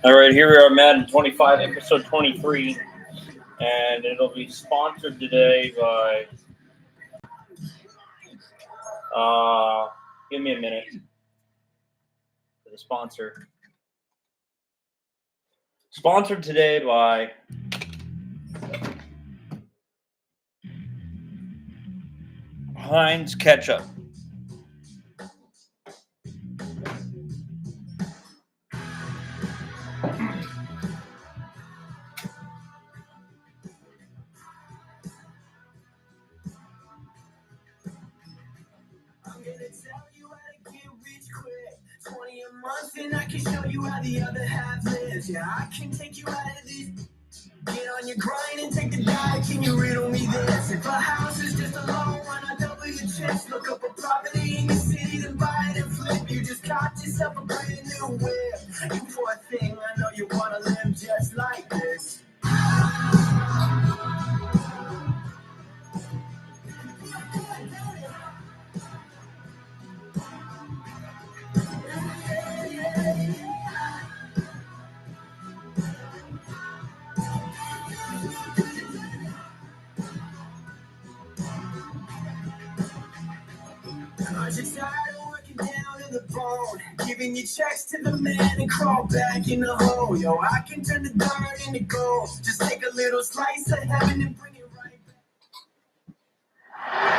All right, here we are, Madden 25, episode 23, and it'll be sponsored today by. Give me a minute for the sponsor. Sponsored today by Heinz Ketchup. And I can show you how the other half lives. Yeah, I can take you out of this. Get on your grind and take the dive. Can you riddle me this? If a house is just a loan, why not double your chips? Look up a property in your city, then buy it and flip. You just caught yourself a brand new whip. You poor thing, I know you wanna live just like this. I'm just tired of working down to the bone, giving you checks to the man and crawl back in the hole. Yo, I can turn the dirt into gold. Just take a little slice of heaven and bring it right back.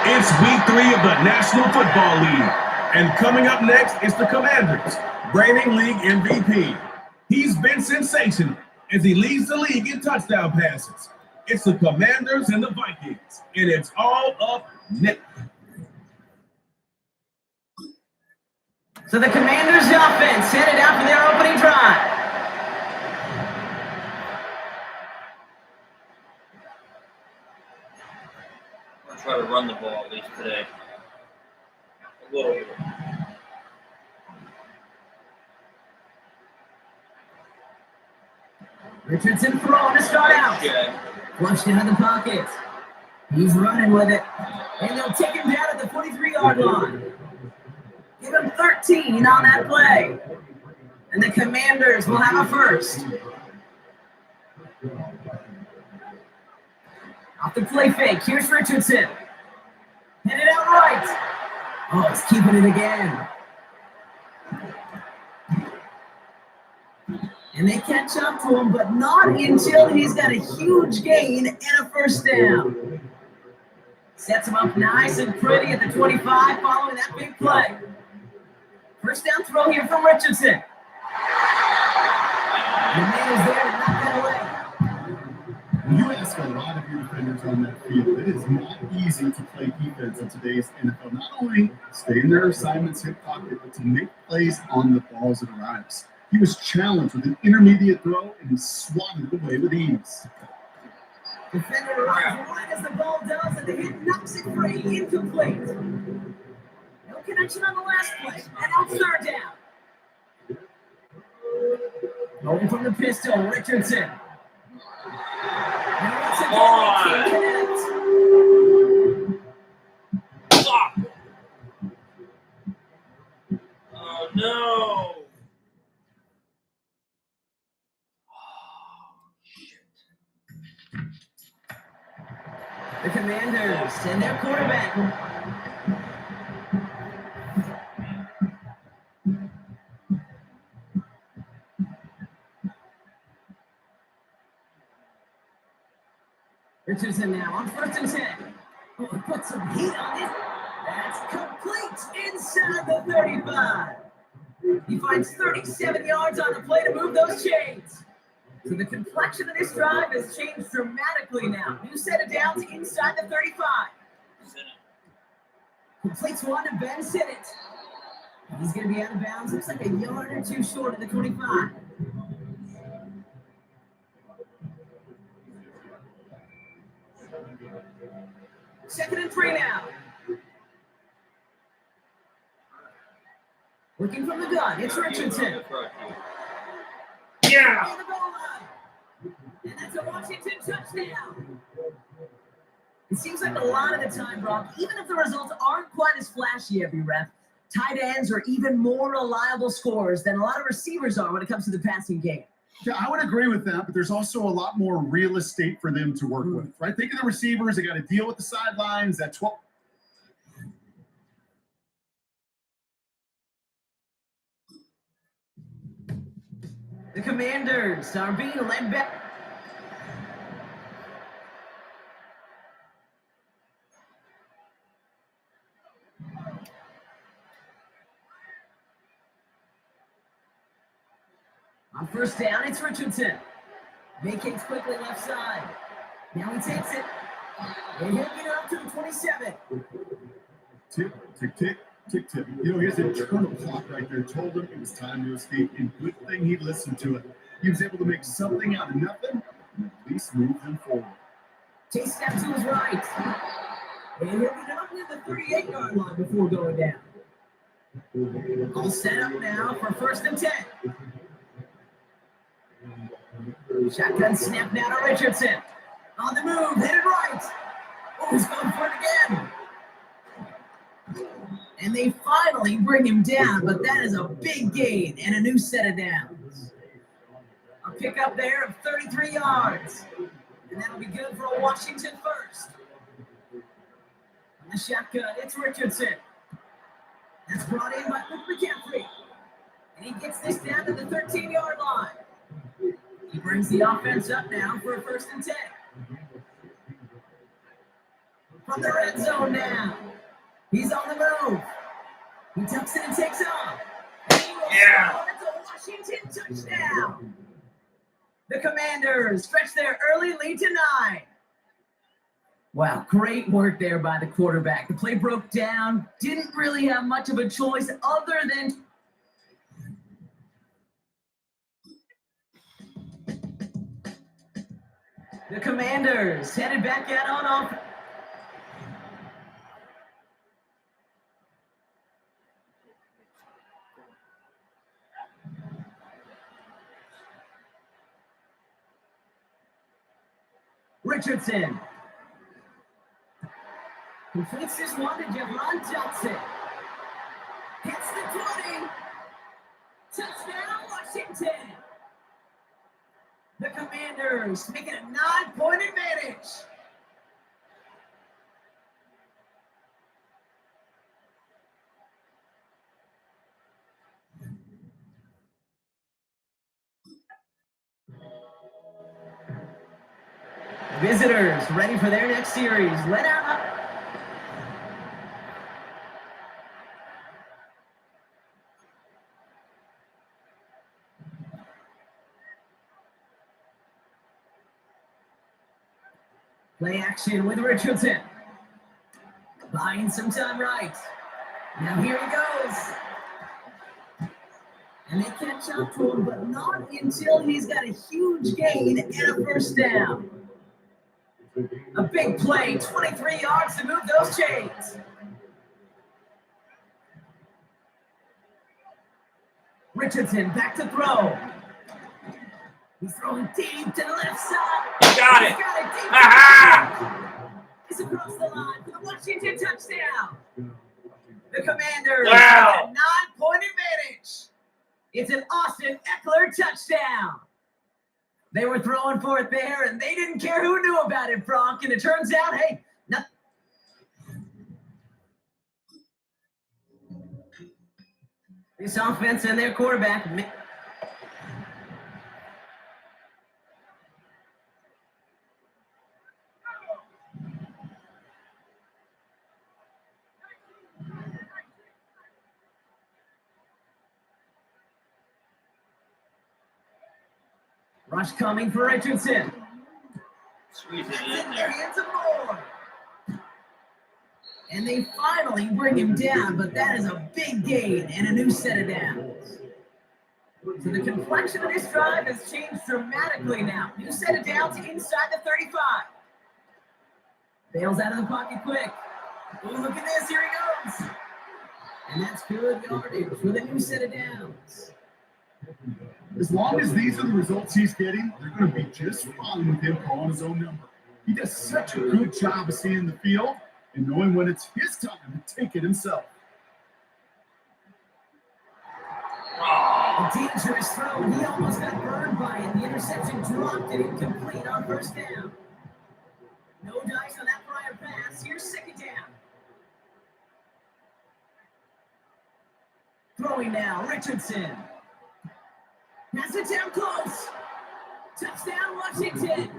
It's week 3 of the National Football League, and coming up next is the Commanders, reigning league MVP. He's been sensational as he leads the league in touchdown passes. It's the Commanders and the Vikings, and it's all up next. So the Commanders' offense headed out for their opening drive. I'll try to run the ball at least today. A little bit. Richardson throwing to start out. Flushed out of the pocket. He's running with it. And they'll take him down at the 43-yard line. Give him 13 on that play. And the Commanders will have a first. Off the play fake, here's Richardson. Hit it out right. Oh, he's keeping it again. And they catch up to him, but not until he's got a huge gain and a first down. Sets him up nice and pretty at the 25 following that big play. First down throw here from Richardson. The man is there to knock that away. You ask a lot of your defenders on that field. It is not easy to play defense in today's NFL. Not only stay in their assignments, hit pocket, but to make plays on the balls that arrives. He was challenged with an intermediate throw, and he swatted it away with ease. Defender runs right as the ball does, and the hit knocks it free, incomplete. No connection on the last play, and out third down. Going from the pistol, Richardson. And once again, he can't connect. Oh, no. The Commanders send their quarterback. Richardson now on 1st and 10. Oh, put some heat on it. That's complete inside the 35. He finds 37 yards on the play to move those chains. So the complexion of this drive has changed dramatically now. New set of downs inside the 35. Completes one to Ben Sinnott. He's going to be out of bounds. Looks like a yard or two short of the 25. Second and 3 now. Working from the gun. It's Richardson. Yeah. And that's a Washington touchdown. It seems like a lot of the time, Brock, even if the results aren't quite as flashy every rep, tight ends are even more reliable scorers than a lot of receivers are when it comes to the passing game. Yeah, I would agree with that, but there's also a lot more real estate for them to work with, right? Think of the receivers. They got to deal with the sidelines. That 12. The Commanders are being led back. On first down, it's Richardson. Vacates quickly left side. Now he takes it. And he'll get up to the 27. Tick, tick, tick, tick, tick. You know, his internal clock right there told him it was time to escape, and good thing he listened to it. He was able to make something out of nothing and at least move them forward. Chase steps to his right. And he'll get up near the 38-yard line before going down. All set up now for 1st and 10. Shotgun snap now to Richardson. On the move, hit it right. Oh, he's going for it again. And they finally bring him down, but that is a big gain and a new set of downs. A pickup there of 33 yards. And that'll be good for a Washington first. On the shotgun, it's Richardson. That's brought in by Luke McCaffrey. And he gets this down to the 13-yard line. He brings the offense up now for a 1st and 10. From the red zone now. He's on the move. He tucks it and takes off. Yeah. It's a Washington touchdown. The Commanders stretch their early lead to 9. Wow, great work there by the quarterback. The play broke down. Didn't really have much of a choice other than... The Commanders headed back out on offense. Richardson completes this one to Javon Johnson. Hits the 20. Touchdown, Washington. The Commanders make it a 9-point advantage. Visitors ready for their next series. Let out. Play action with Richardson. Buying some time right. Now here he goes. And they catch up to him, but not until he's got a huge gain and a 1st down. A big play, 23 yards to move those chains. Richardson back to throw. He's throwing deep to the left side. Got it. He's got it deep. Aha! He's across the line for the Washington touchdown. The Commanders Wow. have a 9-point advantage. It's an Austin Eckler touchdown. They were throwing for it there, and they didn't care who knew about it, Frank. And it turns out, hey, nothing. This offense and their quarterback. Rush coming for Richardson. Squeeze it in Their there. hands of more. And they finally bring him down, but that is a big gain and a new set of downs. So the complexion of this drive has changed dramatically now. New set of downs inside the 35. Bails out of the pocket quick. Oh, look at this. Here he goes. And that's good yardage with a new set of downs. As long as these are the results he's getting, they're going to be just fine with him calling his own number. He does such a good job of seeing the field and knowing when it's his time to take it himself. Oh. A dangerous throw. He almost got burned by it. The interception dropped it incomplete on first down. No dice on that prior pass. Here's second down. Throwing now, Richardson. Pass it down close. Touchdown, Washington.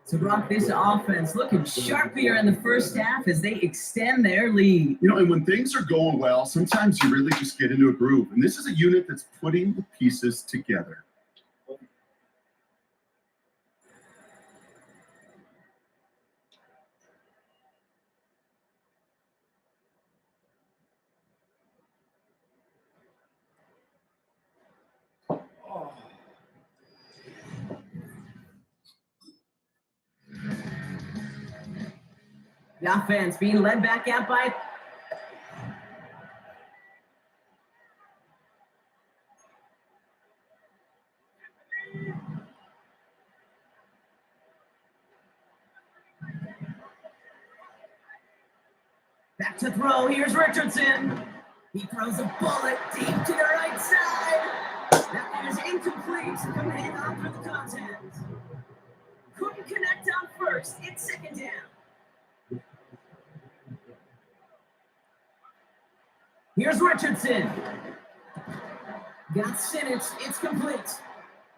To rock this offense, looking sharp here in the first half as they extend their lead. You know, and when things are going well, sometimes you really just get into a groove. And this is a unit that's putting the pieces together. The offense being led back out by back to throw. Here's Richardson. He throws a bullet deep to the right side. That one is incomplete. Coming on through the contact. Couldn't connect on first. It's second down. Here's Richardson. Got Sinnott. It's complete.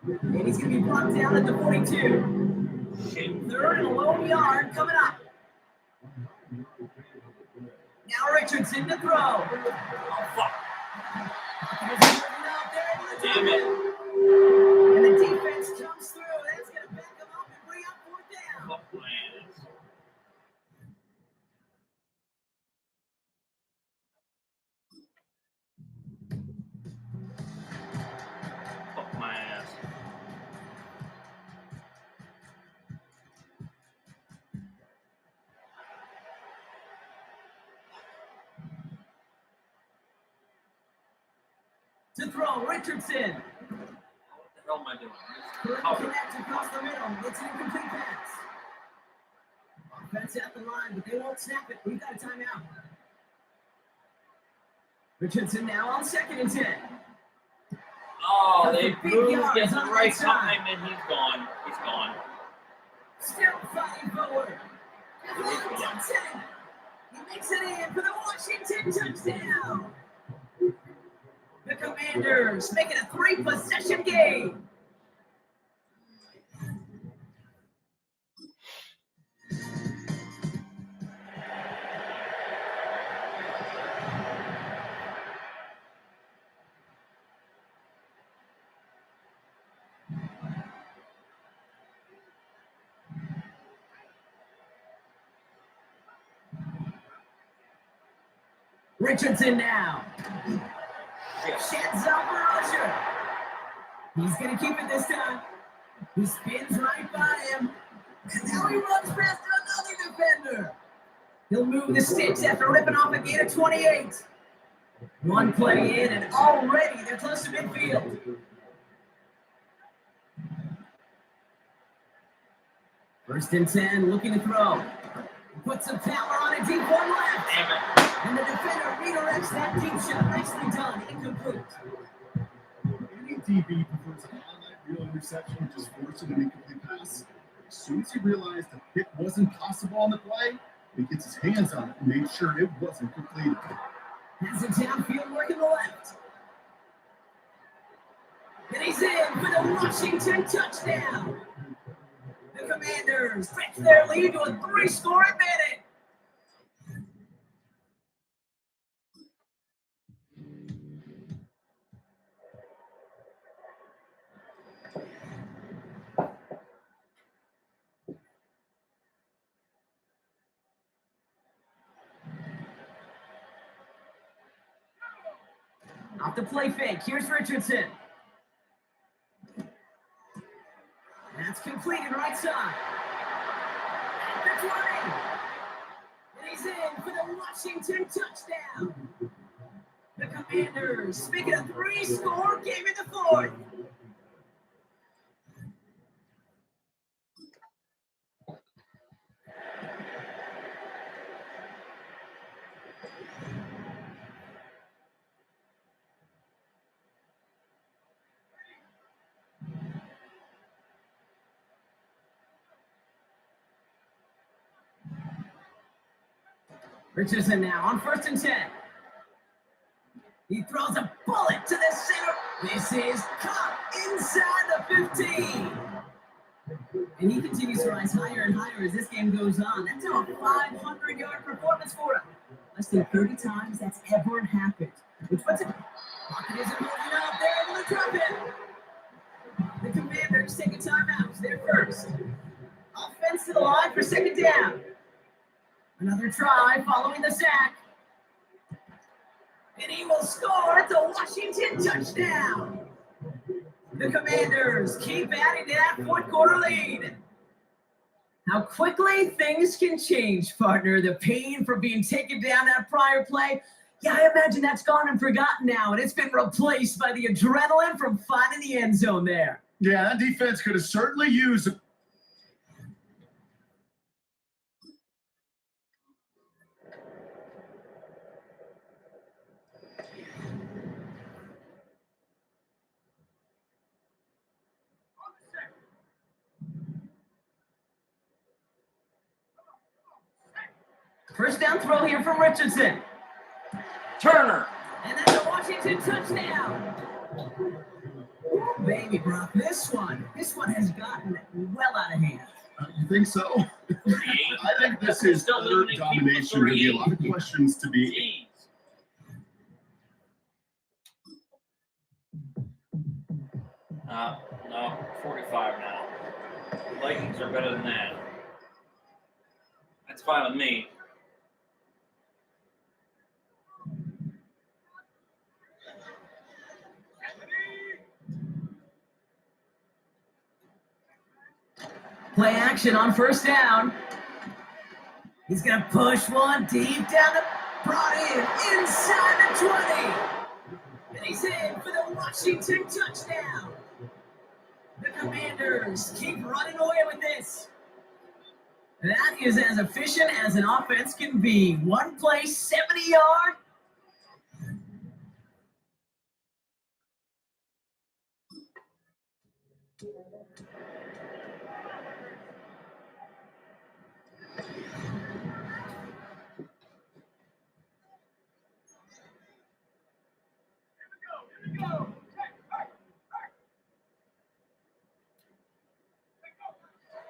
And he's going to be brought down at the 42. Third and a lone yard coming up. Now Richardson to throw. Oh, fuck. Damn it. And the defense comes through. That's going to back them up and bring up fourth down. Fuck my ass. Fuck my ass. To throw, Richardson. What the hell am I doing? Couldn't Cover. connect across the middle. It's an incomplete pass. Offense at the line, but they won't snap it. We've got a timeout. Richardson now on 2nd and 10. Oh, they Big moved yards at the on the right right side. time, and he's gone. He's gone. Still fighting forward. Richardson. He makes it in for the Washington touchdown. The Commanders make it a 3-possession game. Richardson now. Sheds up for Usher. He's going to keep it this time. He spins right by him. And now he runs past another defender. He'll move the sticks after ripping off a gain of 28. One play in, and already they're close to midfield. First and 10, looking to throw. Put some power on a deep one left. Damn it. And the defender redirects that deep shot. Nicely done. Incomplete. Any DB prefers a highlight reel interception, just forcing an incomplete pass. As soon as he realized the hit wasn't possible on the play, he gets his hands on it and made sure it wasn't completed. Has it downfield, working the left. And he's in for the Washington touchdown. The Commanders stretch their lead to a 3-score advantage. Off the play fake, here's Richardson. That's completed right side. At the 20. And he's in for the Washington touchdown. The Commanders make it a 3-score game in the fourth. Richardson now on 1st and 10. He throws a bullet to the center. This is caught inside the 15. And he continues to rise higher and higher as this game goes on. That's a 500-yard performance for him. Less than 30 times that's ever happened. Which puts him. Pocket isn't holding up. They're able to drop it. The Commanders take a timeout. They're first. Offense to the line for 2nd down. Another try following the sack. And he will score at the Washington touchdown. The Commanders keep adding to that 4th quarter lead. How quickly things can change, partner. The pain from being taken down that prior play. Yeah, I imagine that's gone and forgotten now, and it's been replaced by the adrenaline from finding the end zone there. Yeah, that defense could have certainly used. First down throw here from Richardson. Turner. And that's a Washington touchdown. Baby, Brock, this one has gotten well out of hand. You think so? I think this is utter domination. There'll be a lot of questions to be. No, 45 now. Vikings are better than that. That's fine with me. Play action on 1st down. He's going to push one deep down the brought in inside the 20. And he's in for the Washington touchdown. The Commanders keep running away with this. That is as efficient as an offense can be. One play, 70 yards.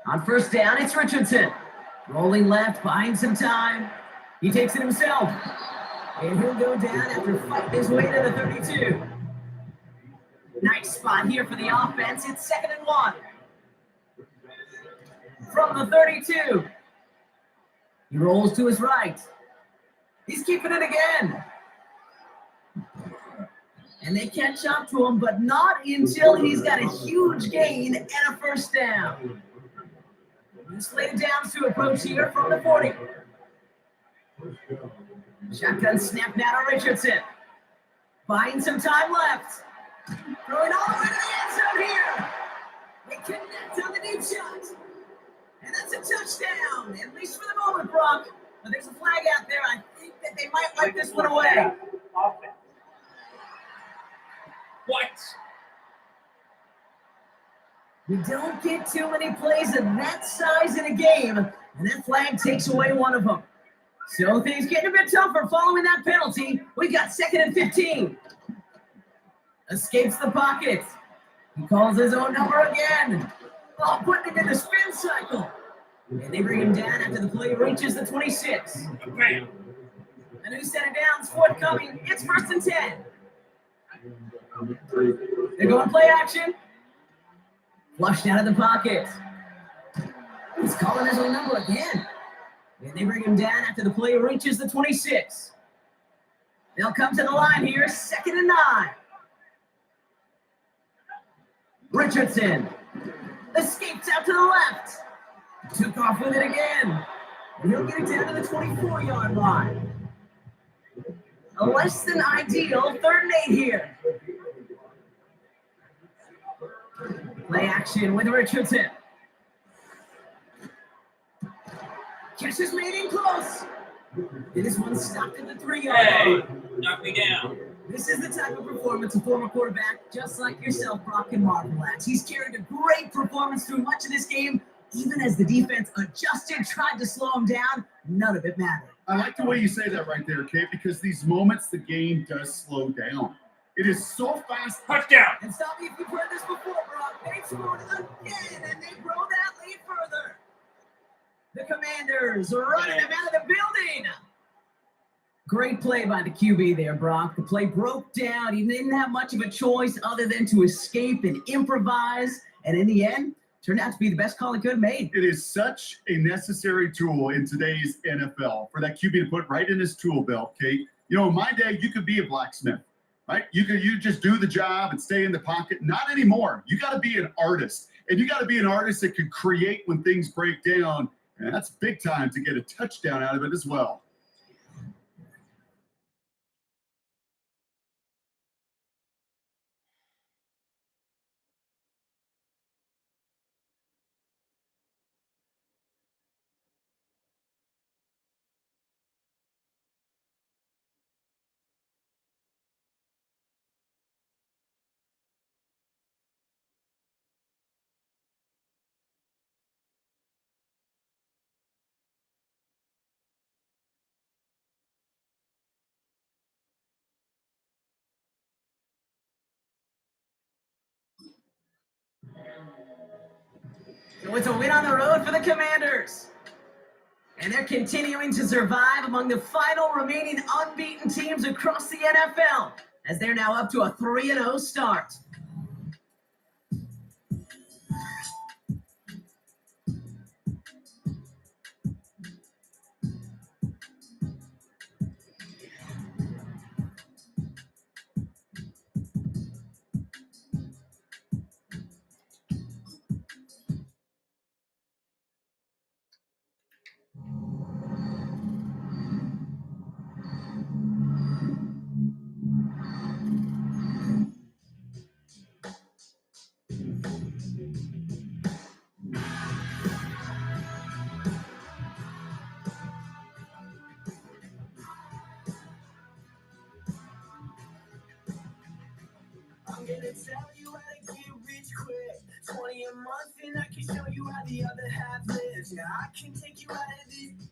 On 1st down, it's Richardson. Rolling left, buying some time. He takes it himself. And he'll go down after fighting his way to the 32. Nice spot here for the offense. It's 2nd and 1. From the 32. He rolls to his right. He's keeping it again. And they catch up to him, but not until he's got a huge gain and a 1st down. This laid downs to approach here from the 40. Shotgun snap now to Richardson. Buying some time left. Throwing all the way to the end zone here. They connect on the deep shot. And that's a touchdown, at least for the moment, Brock. But there's a flag out there. I think that they might wipe this one away. What? We don't get too many plays of that size in a game, and that flag takes away one of them. So things getting a bit tougher following that penalty. We got 2nd and 15. Escapes the pocket. He calls his own number again. Oh, putting it in the spin cycle. And they bring him down after the play reaches the 26. Bam. A new set of downs forthcoming. It's 1st and 10. They're going play action. Flushed out of the pocket. He's calling his own number again. And they bring him down after the play reaches the 26. They'll come to the line here, 2nd and 9. Richardson escapes out to the left. Took off with it again. And he'll get it down to the 24-yard line. A less than ideal 3rd and 8 here. Play action with Richardson. Catch is made in close. And this one stopped at the 3-yard line. Hey, knock me down. This is the type of performance a former quarterback, just like yourself, Brock, can marvel at. He's carried a great performance through much of this game. Even as the defense adjusted, tried to slow him down, none of it mattered. I like the way you say that right there, Kate, because these moments the game does slow down. It is so fast. Touchdown. And stop me if you've heard this before, Brock. They've scored again, and they grow that lead further. The Commanders are running him out of the building. Great play by the QB there, Brock. The play broke down. He didn't have much of a choice other than to escape and improvise. And in the end, turned out to be the best call he could have made. It is such a necessary tool in today's NFL for that QB to put right in his tool belt, Kate. You know, in my day, you could be a blacksmith, right? You just do the job and stay in the pocket. Not anymore. You got to be an artist. And you got to be an artist that can create when things break down. And that's big time to get a touchdown out of it as well. So it's a win on the road for the Commanders. And they're continuing to survive among the final remaining unbeaten teams across the NFL, as they're now up to a 3-0 start. I'm gonna tell you how to get rich quick. 20 a month and I can show you how the other half lives. Yeah, I can take you out of this.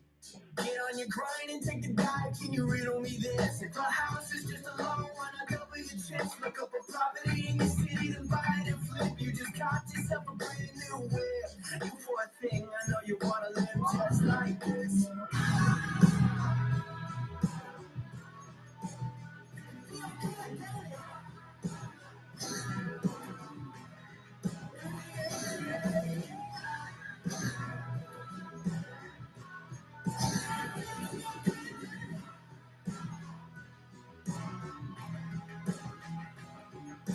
Get on your grind and take the dive. Can you riddle me this? If a house is just a loan, I'll cover your chips. Look up a property in your city, then buy it and flip. You just got yourself a brand new whip. You poor thing, I know you wanna live just like this.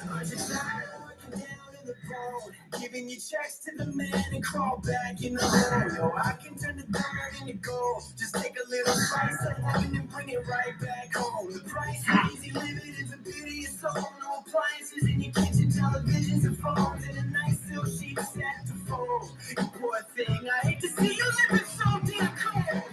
I just started working down in the bone, giving you checks to the man and crawl back in the hole. Yo, I can turn the dirt into gold. Just take a little slice of heaven and bring it right back home. The price of easy living is a beauty of soul. No appliances in your kitchen, televisions and phones, and a nice little sheet set to fold. You poor thing, I hate to see you living so damn cold.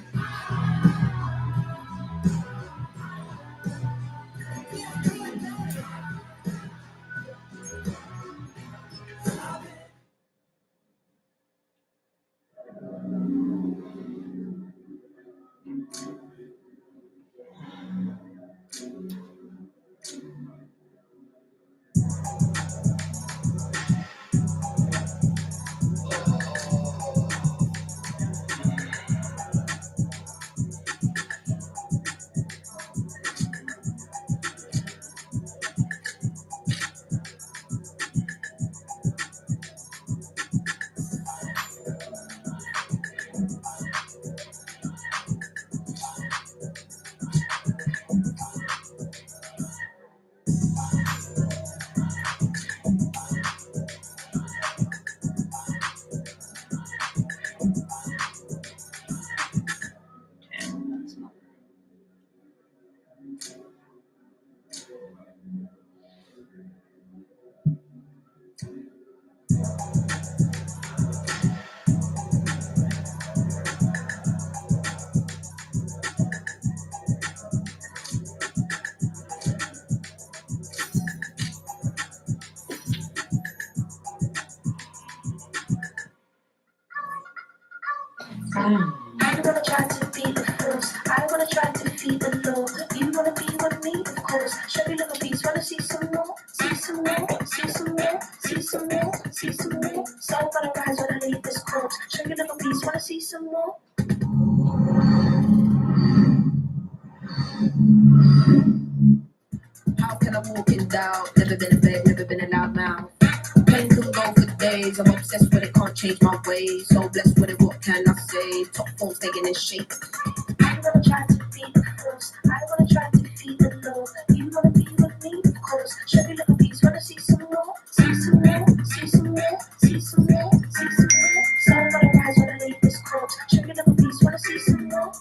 more, see some more, see some more, see some more. Sun gonna rise when I leave this corpse. Show you little piece, wanna see some more? How can I walk in doubt? Never been a babe, never been a loud mouth. Pain can go for days. I'm obsessed with it, can't change my ways. So blessed with it, what can I say? Top form staying in shape. I'm gonna try to be the first. I wanna try to feed the low. You wanna be with me, of course. Show me little piece, wanna see some more? See some more, see some more, see some more, see some more. Sun gonna rise when I leave this corpse. Show me little piece, wanna see some more?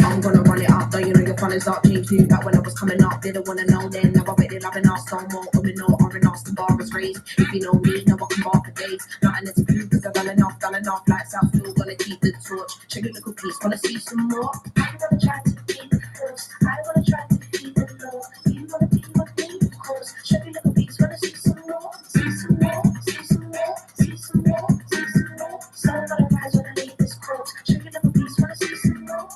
I'm gonna run it up, though you know your fun is up. James knew that when I was coming up, didn't wanna know then. Now I bet they're loving us no more. Women know R&R's the bar is raised. If you know me, know I can bar for days. Nothing to prove, cause I've done enough. Lights out, still gonna keep the torch. Check a little piece, wanna see some more? I'm gonna try to be the first. I wanna try to feed the low. You wanna be with me, of course. Check a little piece, wanna see some more? See some more, see some more, see some more, see some more. Sun gonna rise when I leave this corpse. Check a little piece, wanna see some more?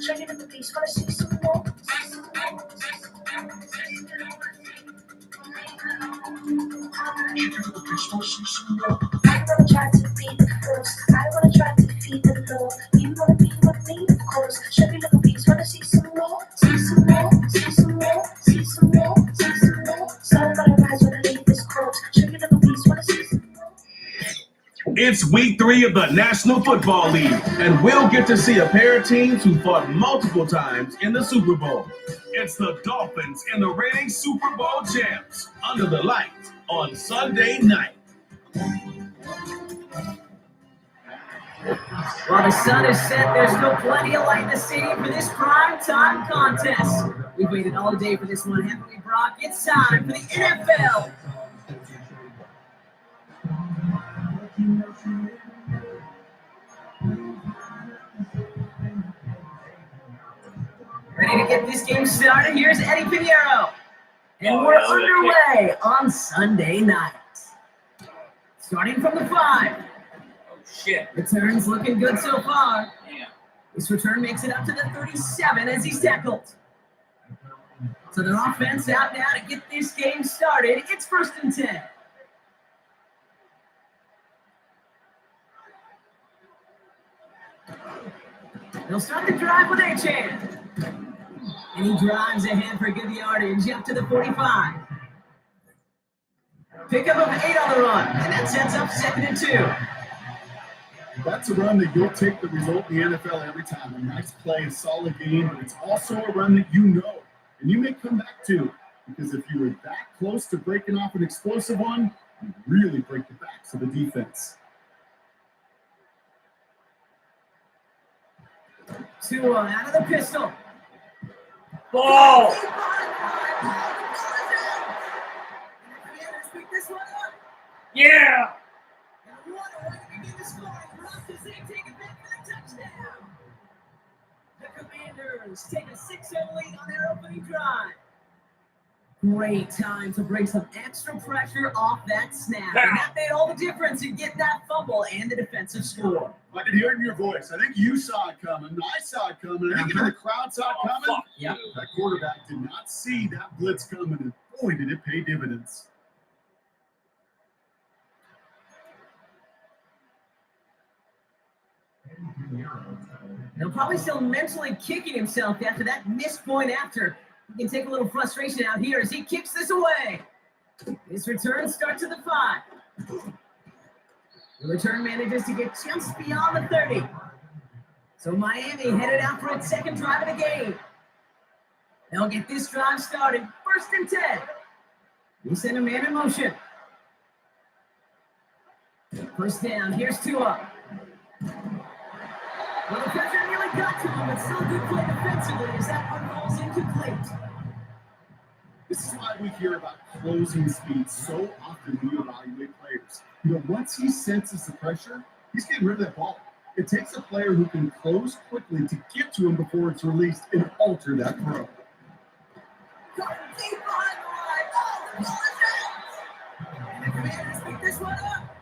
Check it at the piece, wanna see some more? I wanna try to be the first. I wanna try to feed the low. You wanna be with me, of course. Check it at the piece, wanna see some more? See some more, see some more, see some more, see some more. Sun gonna rise when I leave this corpse. Check it at the piece, wanna see some more? It's week 3 of the National Football League, and we'll get to see a pair of teams who fought multiple times in the Super Bowl. It's the Dolphins and the reigning Super Bowl champs under the lights on Sunday night. While the sun is set, there's still plenty of light in the stadium for this prime time contest. We've waited all day for this one, haven't we, Brock? It's time for the NFL. Ready to get this game started? Here's Eddie Pinheiro. And we're underway on Sunday night. Starting from the 5. Oh, shit. Returns looking good so far. Yeah. This return makes it up to the 37 as he's tackled. So their offense out now to get this game started. It's 1st and 10. They'll start the drive with Achan. And he drives ahead for good yardage up to the 45. Pickup of 8 on the run, and that sets up 2nd and 2. That's a run that you'll take the result in the NFL every time. A nice play, a solid game, but it's also a run that you know, and you may come back to, because if you were that close to breaking off an explosive one, you really break the backs of the defense. Tua out of the pistol. Ball! Yeah! The Commanders take a 6-0 lead on their opening drive. Great time to bring some extra pressure off that snap. And that made all the difference in getting that fumble and the defensive score. I can hear it in your voice. I think you saw it coming. I saw it coming. I think even the crowd saw it coming. Yep. That quarterback did not see that blitz coming, and boy, did it pay dividends. He'll probably still mentally kicking himself after that missed point after. He can take a little frustration out here as he kicks this away. His return starts at the 5. The return manages to get just beyond the 30. So Miami headed out for its 2nd drive of the game. They'll get this drive started 1st and 10. We send a man in motion. 1st down, here's Tua. Well, the pressure nearly got to him, but still good play defensively as that one falls incomplete. This is why we hear about closing speed so often when you evaluate players. You know, once he senses the pressure, he's getting rid of that ball. It takes a player who can close quickly to get to him before it's released and alter that throw. Got deep behind the line. Oh, the ball is out! And the Commanders pick this one up.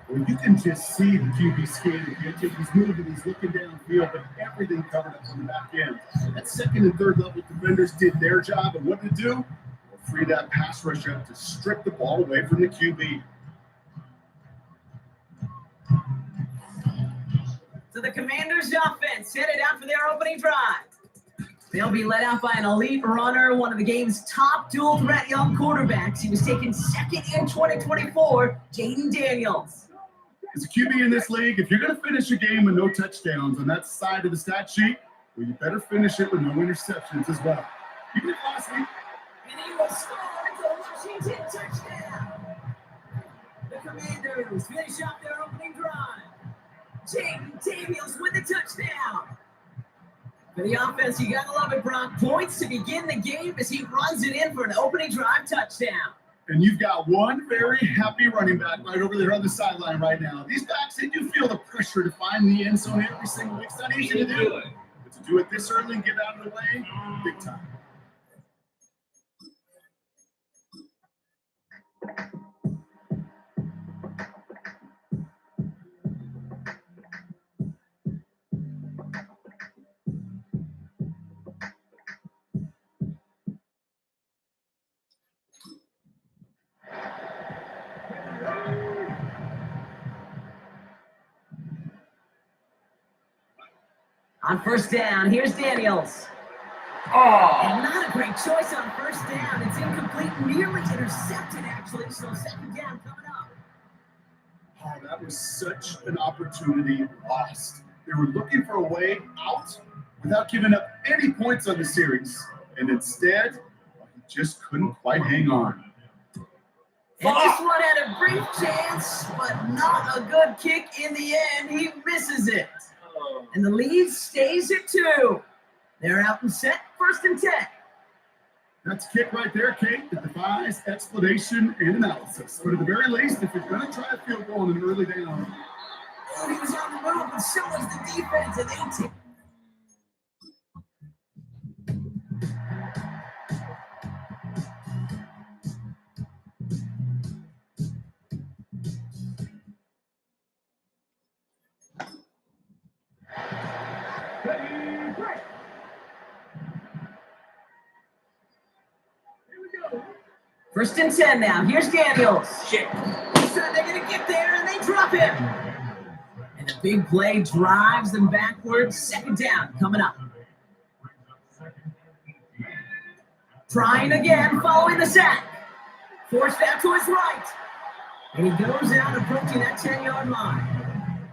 Well, you can just see the QB scanning. He's moving, he's looking downfield, but everything covered up on the back end. That second and third level defenders did their job, and what to do? Well, free that pass rush up to strip the ball away from the QB. So the Commanders' offense headed out for their opening drive. They'll be led out by an elite runner, one of the game's top dual-threat young quarterbacks. He was taken second in 2024, Jaden Daniels. As a QB in this league, if you're going to finish a game with no touchdowns on that side of the stat sheet, well, you better finish it with no interceptions as well. You did last week. And he will score the Washington touchdown. The Commanders finish off their opening drive. Jaden Daniels with the touchdown. For the offense, you gotta love it, Brock. Points to begin the game as he runs it in for an opening drive touchdown. And you've got one very happy running back right over there on the sideline right now. These backs, they do feel the pressure to find the end zone every single week. It's not easy to do. But to do it this early and get out of the way, big time. On first down, here's Daniels. Oh, And not a great choice on first down. It's incomplete, nearly intercepted, actually. So second down coming up. Oh, that was such an opportunity lost. They were looking for a way out without giving up any points on the series. And instead, he just couldn't quite hang on. And this one had a brief chance, but not a good kick in the end. He misses it. And the lead stays at 2. They're out and set, first and 10. That's a kick right there, Kate, that defies explanation and analysis. But at the very least, if you're going to try a field goal on an early down, Oh, he was on the move, but so was the defense, and they take. First and 10 now. Here's Daniels. shit. So they're going to get there, and they drop him. And a big play drives them backwards. Second down coming up. Trying again, following the sack. Forced out to his right. And he goes out approaching that 10-yard line.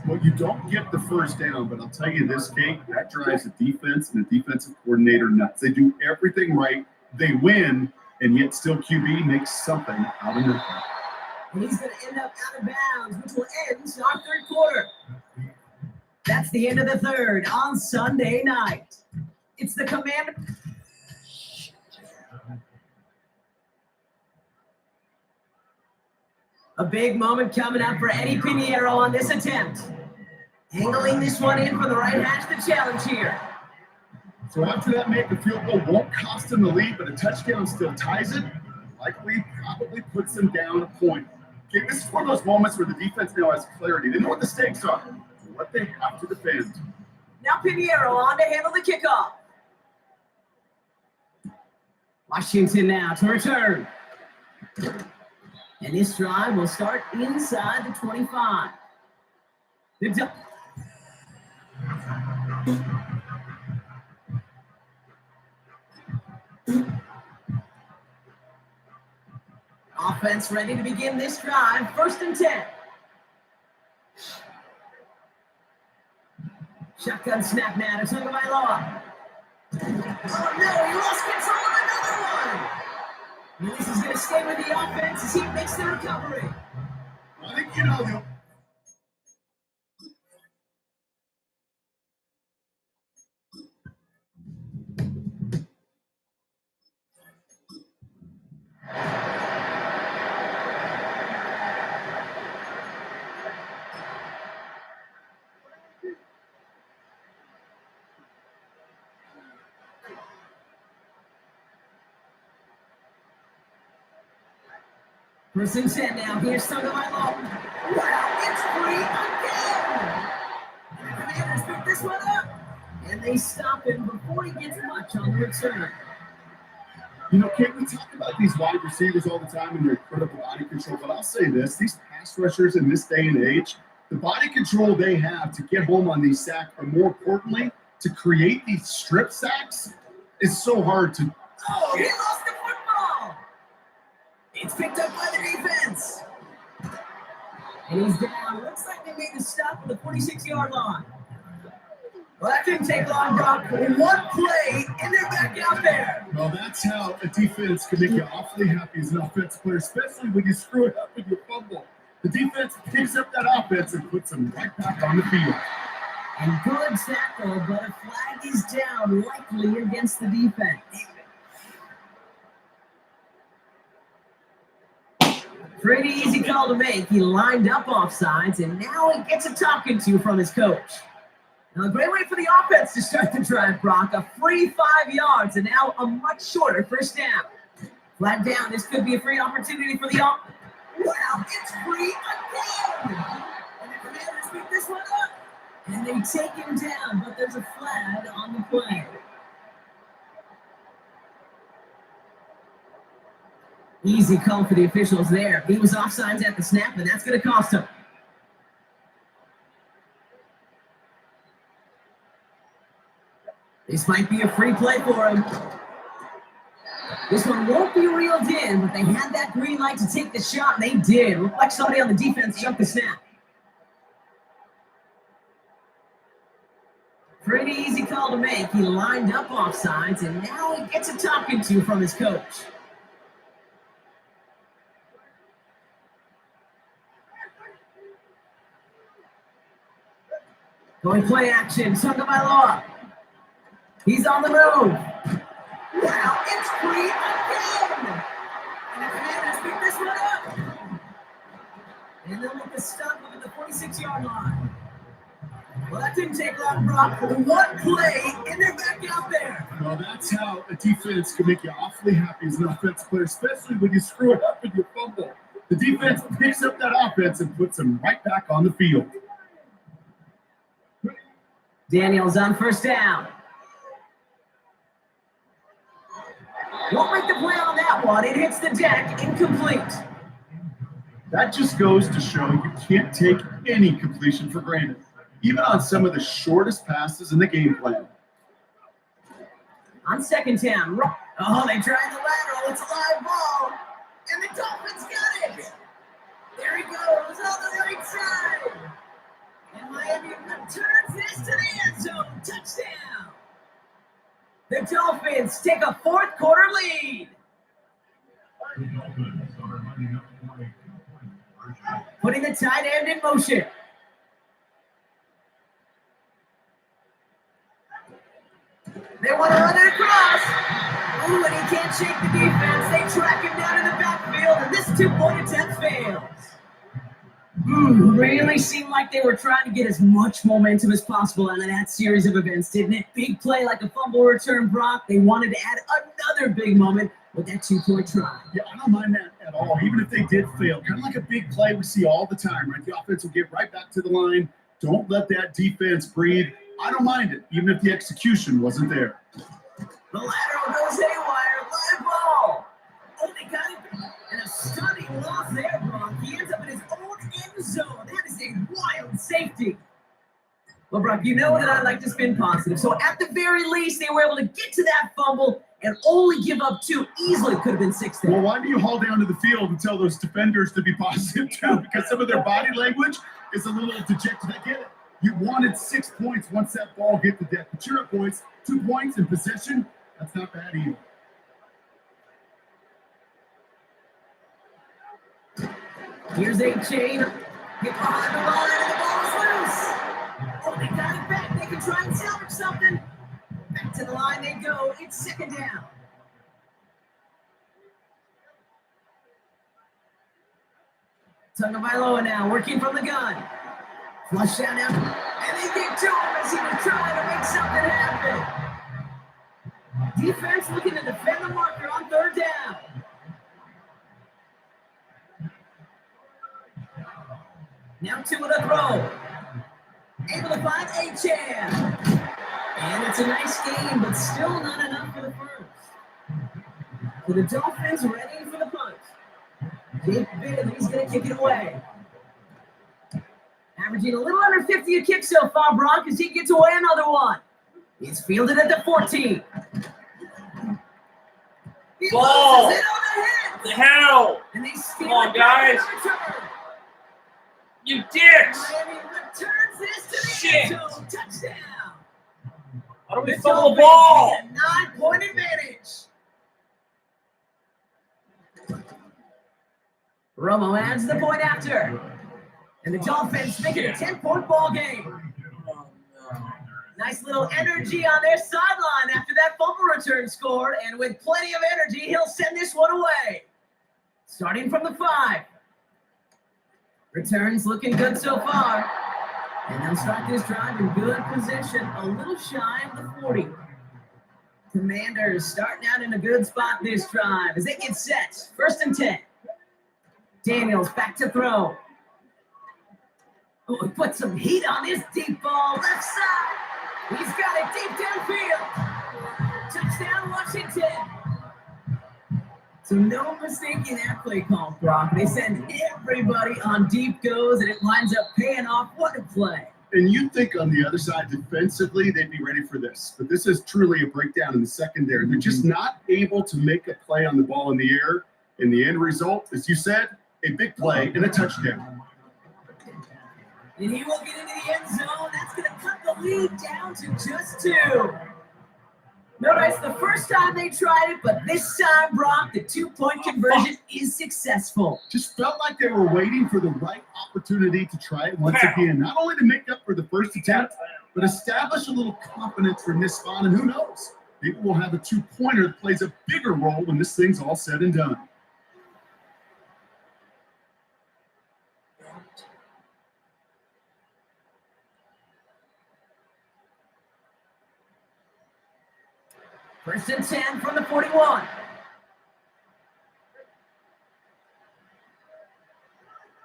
well, you don't get the first down, but I'll tell you this, Kate, that drives the defense and the defensive coordinator nuts. They do everything right. They win, and yet still QB makes something out of nothing. And he's going to end up out of bounds, which will end our third quarter. That's the end of the third on Sunday night. It's the Commander. A big moment coming up for Eddie Pinheiro on this attempt. Angling this one in for the right hash, the challenge here. So after that make, the field goal won't cost them the lead, but a touchdown still ties it. Likely probably puts them down a point. Okay, this is one of those moments where the defense now has clarity. They know what the stakes are, what they have to defend. Now Pinheiro on to handle the kickoff. Washington now to return. And this drive will start inside the 25. The offense ready to begin this drive. First and 10. Shotgun snap now to Tagovailoa. Oh no, he lost control of another one. And this is going to stay with the offense as he makes the recovery. I think you know the First and 10 now. Here's Tagovailoa. Wow, it's free again! And the Commanders pick this one up, and they stop him before he gets much on the return. You know, Kate, we talk about these wide receivers all the time and their incredible body control, but I'll say this, these pass rushers in this day and age, the body control they have to get home on these sacks, but more importantly, to create these strip sacks is so hard to... Oh, he lost the football! It's picked up by the defense. And he's down. Looks like they made the stop at the 46-yard line. Well, that didn't take long, Brock. One play, and they're back out there. Well, that's how a defense can make you awfully happy as an offensive player, especially when you screw it up with your fumble. The defense picks up that offense and puts them right back on the field. And good tackle, but a flag is down, likely against the defense. Pretty easy call to make. He lined up offsides, and now he gets a talking to from his coach. Now, a great way for the offense to start the drive, Brock. A free 5 yards, and now a much shorter first down. Flag down. This could be a free opportunity for the offense. Wow, it's free again! And the Commanders pick this one up, and they take him down, but there's a flag on the play. Easy call for the officials there. He was offsides at the snap, and that's going to cost him. This might be a free play for him. This one won't be reeled in, but they had that green light to take the shot, and they did. Looked like somebody on the defense jumped the snap. Pretty easy call to make. He lined up offsides, and now he gets a talking to from his coach. Going play action, Tagovailoa. He's on the move. Wow, it's free again! And the Commanders pick this one up. And they'll make the stop at the 46-yard line. Well, that didn't take long, Brock. One play, and they're back out there. Well, that's how a defense can make you awfully happy as an offensive player, especially when you screw it up with your fumble. The defense picks up that offense and puts them right back on the field. Daniels on first down. Won't make the play on that one. It hits the deck, incomplete. That just goes to show you can't take any completion for granted, even on some of the shortest passes in the game plan. On second down. Oh, they tried the lateral. It's a live ball. And the Dolphins got it. There he goes on the right side. And Miami returns this to the end zone. Touchdown. The Dolphins take a fourth quarter lead. Putting the tight end in motion. They want to run it across. Ooh, and he can't shake the defense. They track him down in the backfield, and this two-point attempt fails. Really seemed like they were trying to get as much momentum as possible out of that series of events, didn't it? Big play like a fumble return, Brock. They wanted to add another big moment with that two-point try. Yeah, I don't mind that at all, even if they did fail. Kind of like a big play we see all the time, right? The offense will get right back to the line. Don't let that defense breathe. I don't mind it, even if the execution wasn't there. The lateral goes haywire. Live ball. Oh, they got it. And a stunning loss there, Brock. He ends up in his own end zone. That is a wild safety. Well, Brock, you know that I like to spin positive. So at the very least, they were able to get to that fumble and only give up two. Easily could have been 6 there. Well, why do you haul down to the field and tell those defenders to be positive too? Because some of their body language is a little dejected. I get it. You wanted 6 points once that ball hit the deck. But your points, 2 points in possession, that's not bad either. Here's a chain. Get behind the line and the ball is loose. Oh, they got it back. They can try and salvage something. Back to the line they go. It's second down. Tagovailoa now working from the gun. Flush down now. And they get to him as he was trying to make something happen. Defense looking to defend the marker on third down. Now to the throw. Able to find A-Chan. And it's a nice game, but still not enough for the first. So the Dolphins ready for the punt. Jake Bailey's going to kick it away. Averaging a little under 50 a kick so far, Brock, as he gets away another one. It's fielded at the 14. He Ball. loses it on the hit. The hell? And they steal Come on, it back guys. in return. You dicks! Miami returns this to the Shit. end zone. Touchdown. How do we The fumble the Dolphins ball? get a 9-point advantage. Romo adds the point after. And the Dolphins make it a 10-point ball game. Oh, no. Nice little energy on their sideline after that fumble return scored. And with plenty of energy, he'll send this one away. Starting from the 5. Returns looking good so far. And they'll start this drive in good position, a little shy of the 40. Commanders starting out in a good spot this drive as they get set. 1st and 10. Daniels back to throw. Oh, he put some heat on his deep ball left side. He's got it deep downfield. Touchdown, Washington. So no mistaking that play call, Brock. They send everybody on deep goes, and it lines up paying off. What a play. And you'd think on the other side, defensively, they'd be ready for this. But this is truly a breakdown in the secondary. They're just not able to make a play on the ball in the air. And the end result, as you said, a big play and a touchdown. And he will get into the end zone. That's going to cut the lead down to just 2. Notice the first time they tried it, but this time, Brock, the 2-point conversion is successful. Just felt like they were waiting for the right opportunity to try it once again. Not only to make up for the first attempt, but establish a little confidence from this spot. And who knows, maybe we'll have a 2-pointer that plays a bigger role when this thing's all said and done. First and 10 from the 41.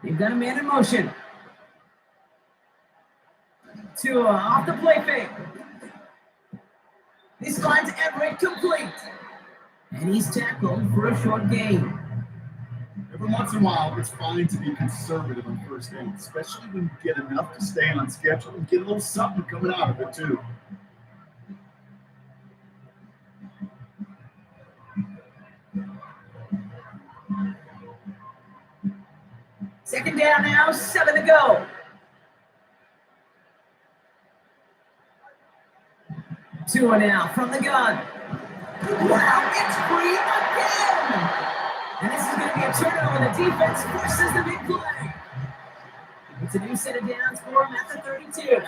They've got a man in motion. Tua off the play fake. This line's Everett complete. And he's tackled for a short gain. Every once in a while, it's fine to be conservative on first down, especially when you get enough to stay on schedule and get a little something coming out of it, too. Second down now, 7 to go. Tua now from the gun. Wow, it's free again! And this is going to be a turnover. The defense forces the big play. It's a new set of downs for him at the 32.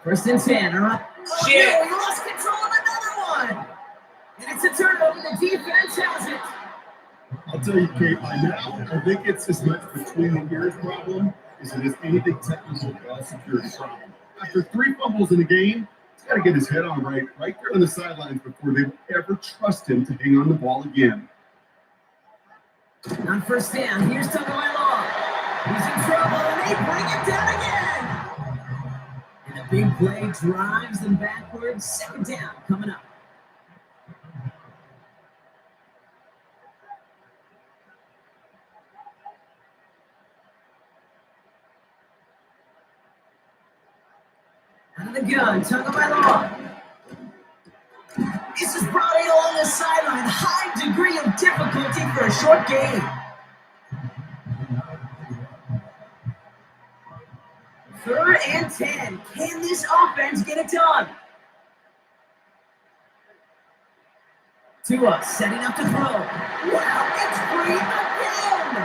First and 10. All right. Oh, Shit. no, he lost control of another one. And it's a turnover. The defense has it. I'll tell you, Kate, by now, I think it's as much between the ears problem as it is anything technical about security problem. After 3 fumbles in the game, he's got to get his head on right there on the sidelines before they ever trust him to hang on the ball again. On first down, here's Tagovailoa. He's in trouble, and they bring him down again. And a big play drives them backwards. Second down coming up. Out of the gun, Tagovailoa. This is brought in along the sideline. High degree of difficulty for a short game. Third and 10. Can this offense get it done? Tua setting up to throw. Wow, it's free again.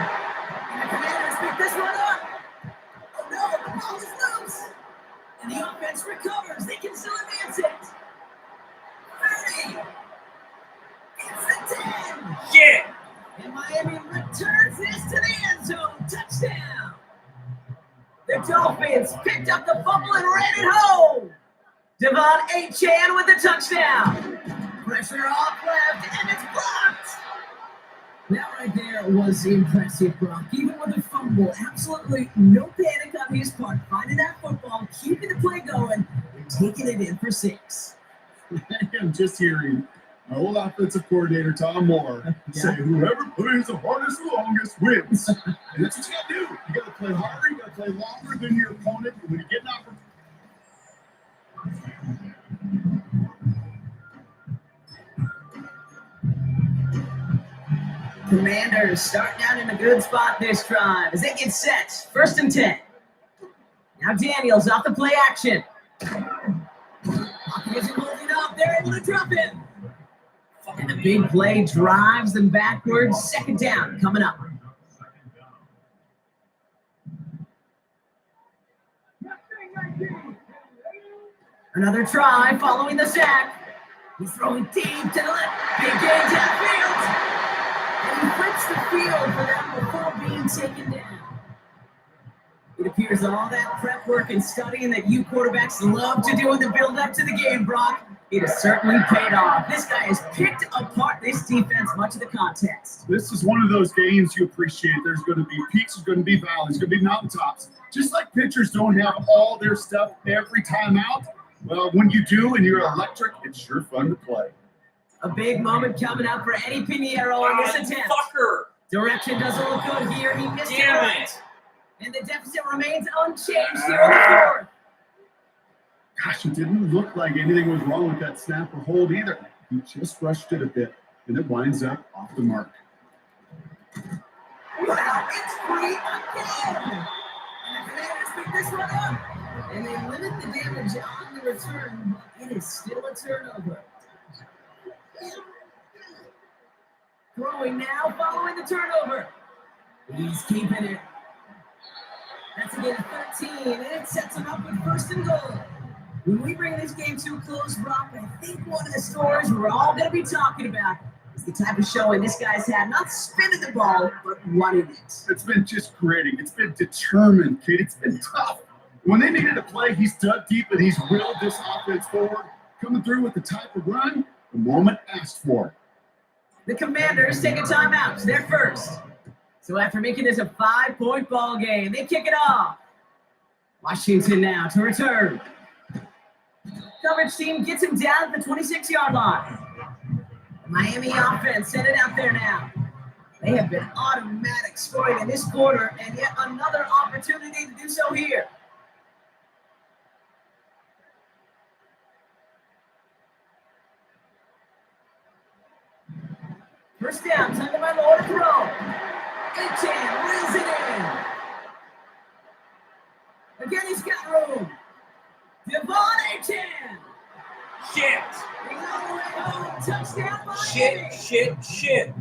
And the Commanders pick this one up. Oh no, the ball is loose. And the offense recovers. They can still advance it. 30. It's the 10. Shit! And Miami returns this to the end zone. Touchdown. The Dolphins picked up the fumble and ran it home. Devon A-Chan with the touchdown. Pressure off left, and it's blocked. That right there was impressive, Brock. Even with a fumble, absolutely no panic on his part. Finding that football, keeping the play going, and taking it in for 6. I'm just hearing my old offensive coordinator, Tom Moore, say, whoever plays the hardest and longest wins. And that's what you got to do. You got to play harder. You got to play longer than your opponent. And when you get an opportunity, Commanders starting out in a good spot this drive as they get set. 1st and 10. Now Daniels off the play action. Hopkins holding up. They're able to drop him. And the big play drives them backwards. 2nd down coming up. Another try following the sack. He's throwing deep to the left. Big gain downfield. And he flips the field for them before being taken down. It appears all that prep work and studying that you quarterbacks love to do in the build-up to the game, Brock, it has certainly paid off. This guy has picked apart this defense much of the contest. this is one of those games you appreciate. There's going to be peaks, there's going to be valleys, there's going to be mountaintops. Just like pitchers don't have all their stuff every time out, well, when you do and you're electric, it's sure fun to play. A big moment coming up for Eddie Pinheiro on this attempt. Fucker. Direction doesn't look good here. He missed it Damn right. it. And the deficit remains unchanged here in the 4th. Gosh, it didn't look like anything was wrong with that snap or hold either. He just rushed it a bit, and it winds up off the mark. Wow, it's free again. And the Commanders pick this one up. And they limit the damage on the return, but it is still a turnover. Throwing now, following the turnover. He's keeping it. That's again 13, and it sets him up with 1st and goal. When we bring this game to a close, Brock, I think one of the stories we're all going to be talking about is the type of showing this guy's had, not spinning the ball, but running it. It's been just gritty. It's been determined, kid. It's been tough. When they needed a play, he's dug deep and he's willed this offense forward, coming through with the type of run the moment asked for. The Commanders take a timeout. They're first. So after making this a 5-point ball game, they kick it off. Washington now to return. Coverage team gets him down at the 26-yard line. The Miami offense sent it out there now. They have been automatic scoring in this quarter, and yet another opportunity to do so here. First down, time by Lord to throw. Etienne reels it in. Again, he's got room. Devon Etienne. Shit. He's all the way home. Touchdown, Miami. Shit.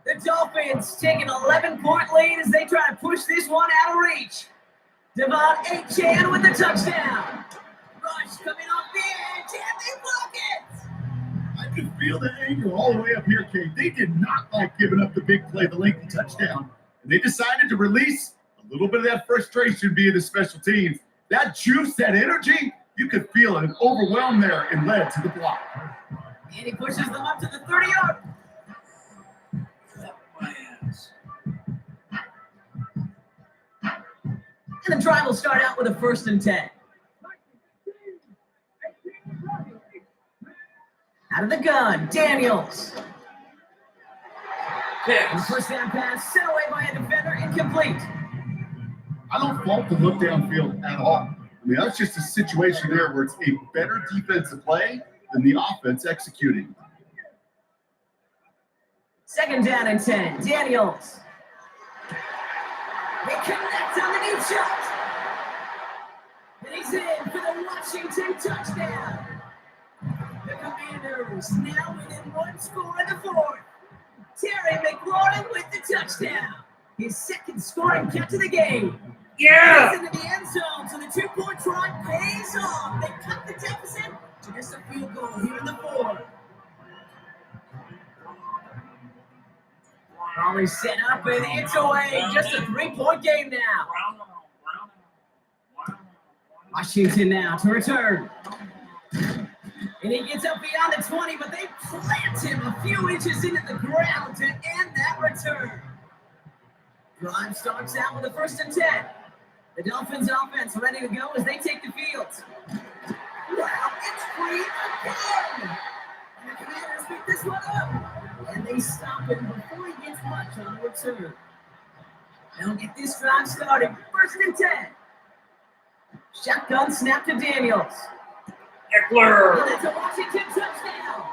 The Dolphins take an 11-point lead as they try to push this one out of reach. Devon Etienne with the touchdown. Rush coming off the edge, and they block it. I could feel the anger all the way up here, Kate. They did not like giving up the big play, the lengthy touchdown. And they decided to release a little bit of that frustration via the special teams. That juice, that energy, you could feel it overwhelmed there and led to the block. And he pushes them up to the 30-yard. And the drive will start out with a 1st and 10. Out of the gun, Daniels. And the first down pass sent away by a defender, incomplete. I don't fault the look downfield at all. I mean, that's just a situation there where it's a better defensive play than the offense executing. 2nd down and 10, Daniels. They connect on the deep shot. And he's in for the Washington touchdown. The Commanders now within 1 score in the 4th. Terry McLaurin with the touchdown. His 2nd scoring catch of the game. Yeah. He's into the end zone, so the 2-point try pays off. They cut the deficit to just a field goal here in the 4th. Raleigh set up and it's away. Just a 3-point game now. Washington now to return. And he gets up beyond the 20, but they plant him a few inches into the ground to end that return. Drive starts out with a 1st and 10. The Dolphins offense ready to go as they take the field. Wow, it's free again! And the Commanders pick this one up. And they stop him before he gets much on the return. They'll get this drive started. 1st and 10. Shotgun snap to Daniels. Eckler. And it's a Washington touchdown.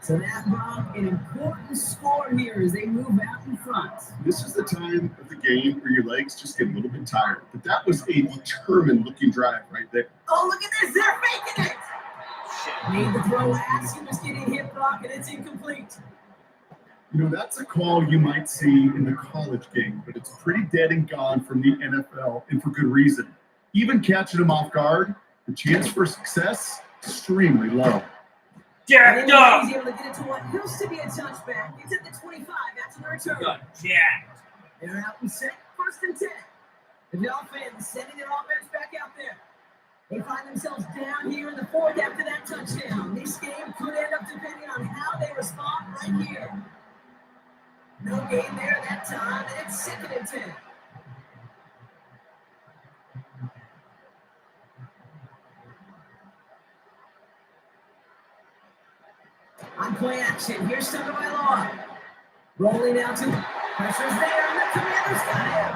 So that brought an important score here as they move out in front. This is the time of the game where your legs just get a little bit tired. But that was a determined-looking drive right there. Oh, look at this. They're faking it. Made the throw as he was getting hit block, and it's incomplete. You know, that's a call you might see in the college game, but it's pretty dead and gone from the NFL, and for good reason. Even catching him off guard, the chance for success, extremely low. Jacked up. He's able to get it to what used to be a touchback. It's at the 25 after the return. Got jacked. They're out and set. 1st and 10. The Dolphins sending their offense back out there. They find themselves down here in the 4th after that touchdown. This game could end up depending on how they respond right here. No gain there that time, and it's 2nd and 10. On play action, here's Tagovailoa. Rolling out to pressure's there, and the Commanders got him.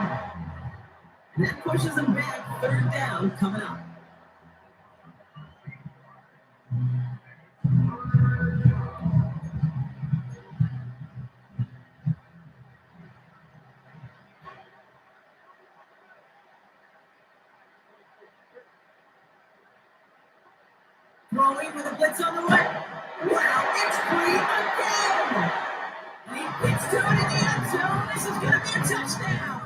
And that pushes them back. 3rd down coming up. Throwing with a blitz on the way. Wow, it's free again! And he gets to it in the end zone. This is going to be a touchdown.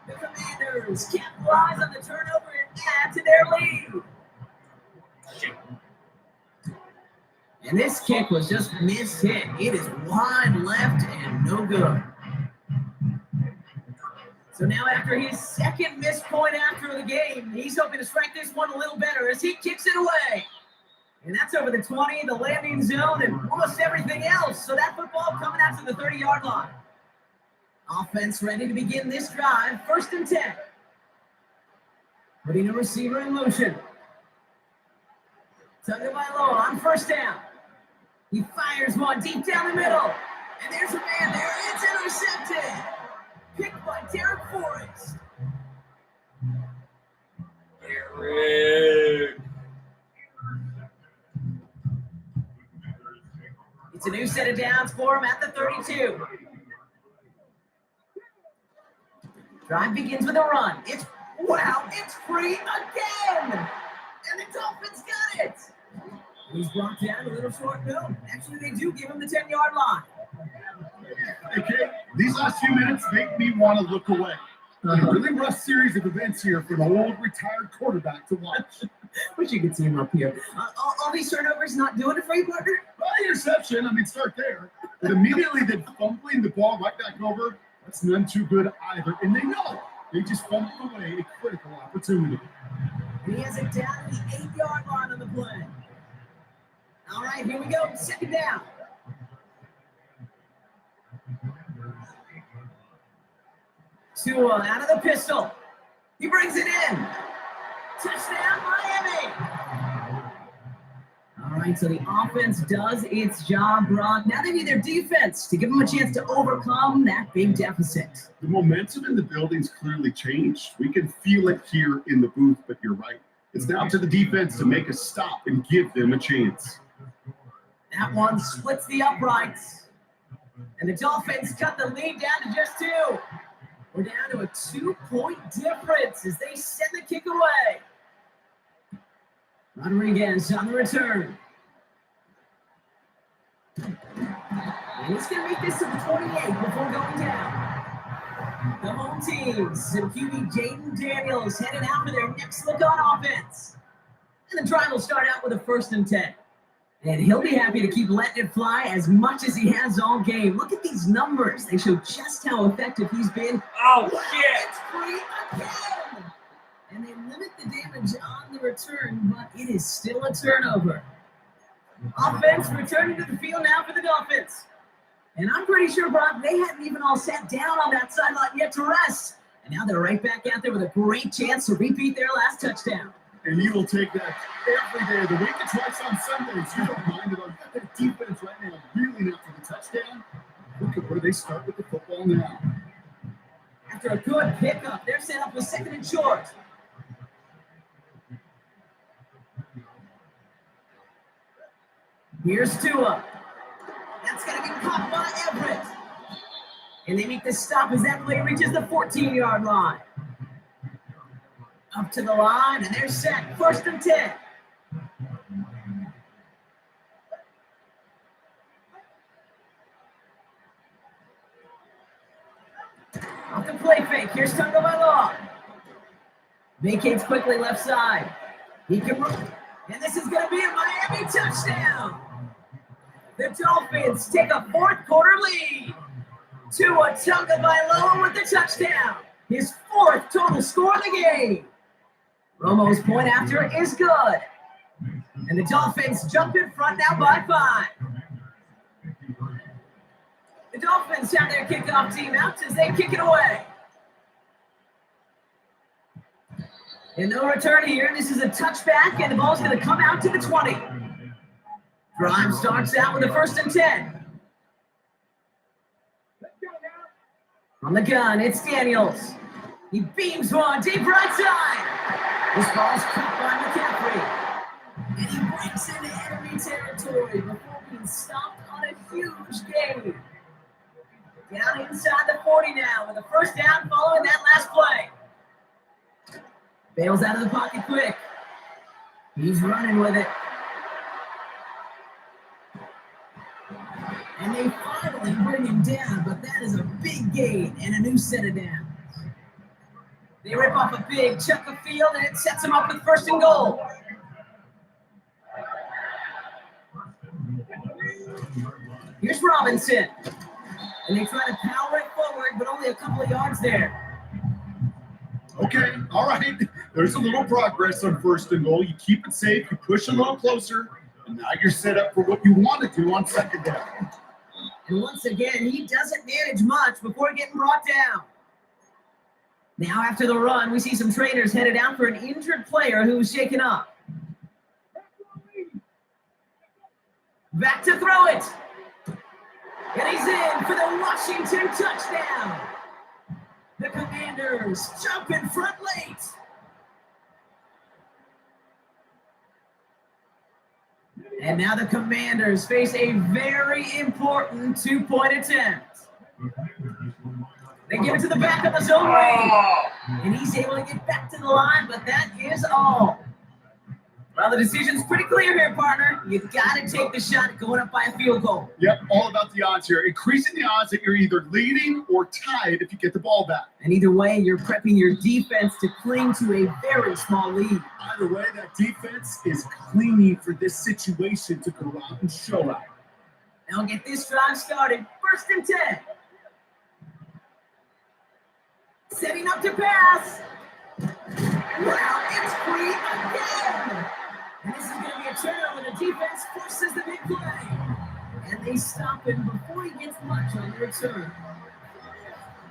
The Commanders capitalize on the turnover and add to their lead. And this kick was just mishit. It is wide left and no good. So now after his 2nd missed point after the game, he's hoping to strike this one a little better as he kicks it away. And that's over the 20, the landing zone, and almost everything else. So that football coming out to the 30-yard line. Offense ready to begin this drive. 1st and 10. Putting a receiver in motion. Tagovailoa on 1st down. He fires one deep down the middle. And there's a man there. It's intercepted. Picked by Derek Forrest. Derek. It's a new set of downs for him at the 32. Drive begins with a run. It's free again! And the Dolphins got it! He's brought down a little short no. Actually, they do give him the 10-yard line. Okay, these last few minutes make me want to look away. A really rough series of events here for the old retired quarterback to watch. Wish you could see him up here. All these turnovers not doing it for you, partner? Well, interception, start there. But immediately then fumbling the ball right back over, that's none too good either. And they know. They just fumbled away a critical opportunity. And he has it down at the 8-yard line on the play. All right, here we go. 2nd down. Tua out of the pistol. He brings it in. Touchdown, Miami. All right, so the offense does its job, Brock. Now they need their defense to give them a chance to overcome that big deficit. The momentum in the building's clearly changed. We can feel it here in the booth, but you're right. It's now to the defense to make a stop and give them a chance. That one splits the uprights. And the Dolphins cut the lead down to just 2. We're down to a 2-point difference as they send the kick away. Rodriguez on the return. And he's going to make this to the 28 before going down. The home teams and QB Jaden Daniels headed out for their next look on offense. And the drive will start out with a 1st and 10. And he'll be happy to keep letting it fly as much as he has all game. Look at these numbers. They show just how effective he's been. Oh, shit. It's free again. And they limit the damage on the return, but it is still a turnover. Offense returning to the field now for the Dolphins. And I'm pretty sure, Brock, they hadn't even all sat down on that sideline yet to rest. And now they're right back out there with a great chance to repeat their last touchdown. And you will take that every day of the week. And twice on Sundays. You don't mind it on that defense right now, reeling after the touchdown. Look at where they start with the football now. After a good pickup, they're set up with 2nd and short. Here's Tua. That's going to be caught by Everett. And they make the stop as that play reaches the 14-yard line. Up to the line, and they're set. 1st and 10. Off the play fake. Here's Tagovailoa. Vacates quickly left side. He can run. And this is going to be a Miami touchdown. The Dolphins take a 4th quarter lead. Tua Tagovailoa with the touchdown. His 4th total score of the game. Romo's point after is good. And the Dolphins jump in front now by 5. The Dolphins have their kickoff team out as they kick it away. And no return here. This is a touchback, and the ball's going to come out to the 20. Drive starts out with a 1st and 10. On the gun, it's Daniels. He beams one deep right side. This ball's caught by McCaffrey. And he breaks into enemy territory before being stopped on a huge gain. Down inside the 40 now with a 1st down following that last play. Bails out of the pocket quick. He's running with it. And they finally bring him down, but that is a big gain and a new set of downs. They rip off a big chunk of field, and it sets them up with 1st and goal. Here's Robinson. And they try to power it forward, but only a couple of yards there. Okay, all right. There's a little progress on 1st and goal. You keep it safe, you push a little closer, and now you're set up for what you want to do on 2nd down. And once again, he doesn't manage much before getting brought down. Now after the run, we see some trainers headed out for an injured player who was shaken up. Back to throw it. And he's in for the Washington touchdown. The Commanders jump in front late. And now the Commanders face a very important 2-point attempt. They give it to the back of the zone read. And he's able to get back to the line, but that is all. Well, the decision's pretty clear here, partner. You got to take the shot going up by a field goal. Yep, all about the odds here. Increasing the odds that you're either leading or tied if you get the ball back. And either way, you're prepping your defense to cling to a very small lead. Either way, that defense is clinging for this situation to go out and show out. Now get this drive started. 1st and 10. Setting up to pass. Wow, it's free again. And this is going to be a turnover. The defense forces the big play. And they stop him before he gets much on the return.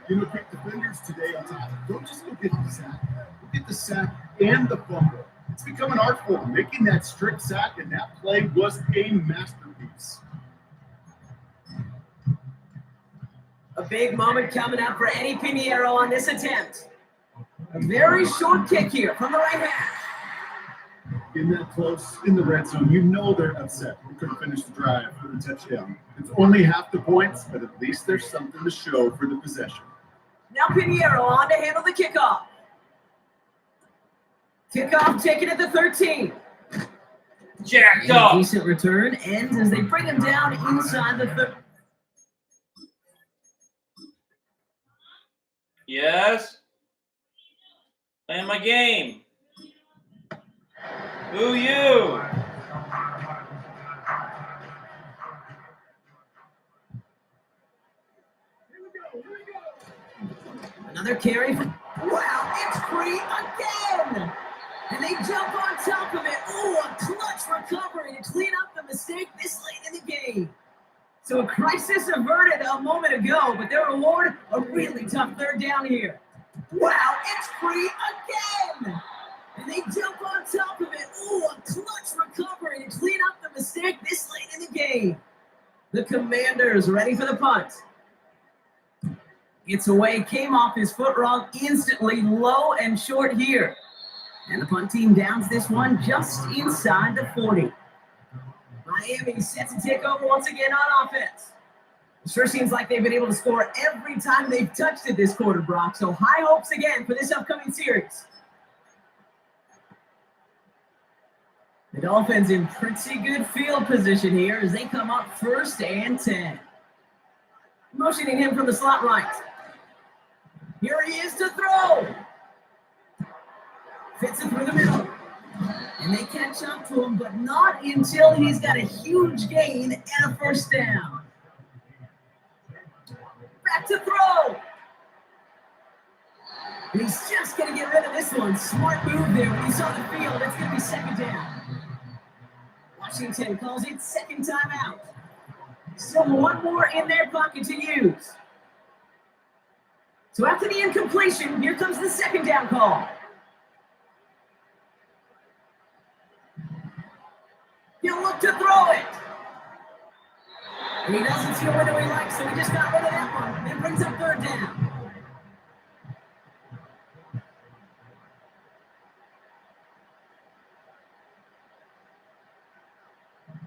You know, quick defenders today on top. Don't just look at the sack. Look at the sack and the fumble. It's become an art form, making that strict sack, and that play was a masterpiece. A big moment coming up for Eddie Pinheiro on this attempt. A very short kick here from the right half. In that close in the red zone, you know they're upset. We couldn't finish the drive for the touchdown. It's only half the points, but at least there's something to show for the possession. Now Pinheiro on to handle the kickoff. Kickoff taken at the 13. Jacked A up. decent return ends as they bring him down inside the 30. Yes. Playing my game. Who you? Another carry from. Wow, it's free again. they jump on top of it. Oh, a clutch recovery to clean up the mistake this late in the game. So a crisis averted a moment ago, but their reward, a really tough third down here. Wow, it's free again! And they jump on top of it. Oh, a clutch recovery to clean up the mistake this late in the game. The Commanders ready for the punt. It's away, came off his foot wrong instantly, low and short here. And the punt team downs this one just inside the 40. Miami set to take over once again on offense. It sure seems like they've been able to score every time they've touched it this quarter, Brock. So high hopes again for this upcoming series. The Dolphins in pretty good field position here as they come up 1st and 10. Motioning him from the slot right. Here he is to throw. Fits it through the middle. And they catch up to him, but not until he's got a huge gain and a first down. Back to throw. And he's just going to get rid of this one. Smart move there when he saw the field. It's going to be 2nd down. Washington calls it 2nd time out. Still one more in their pocket to use. So after the incompletion, here comes the 2nd down call. He'll look to throw it. And he doesn't see a window he likes, so he just got rid of that one. That brings up 3rd down.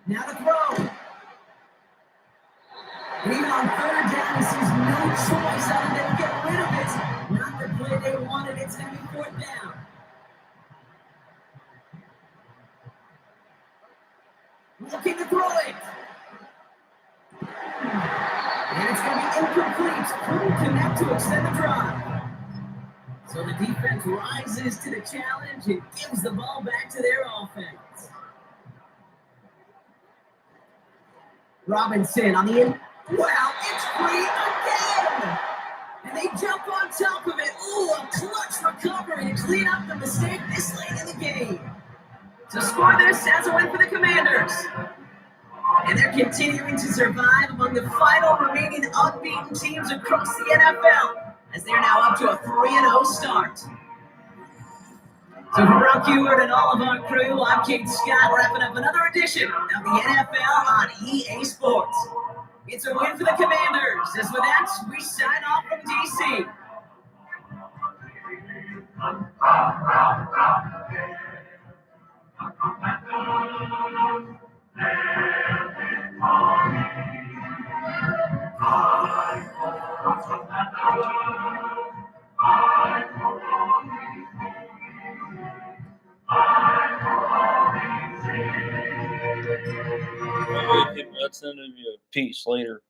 Now to throw. And even on 3rd down, he sees no choice other than to get rid of it. Not the play they wanted. It's going to be 4th down. Looking to throw it. And it's going to be incomplete. Couldn't connect to extend the drive. So the defense rises to the challenge and gives the ball back to their offense. Robinson on the in. Wow, it's free again! And they jump on top of it. Ooh, a clutch recovery to clean up the mistake this late in the game. To score this as a win for the Commanders. And they're continuing to survive among the final remaining unbeaten teams across the NFL, as they're now up to a 3-0 start. So for Brock Heward and all of our crew, I'm Kate Scott, wrapping up another edition of the NFL on EA Sports. It's a win for the Commanders, as with that, we sign off from DC. Let's send you a piece later.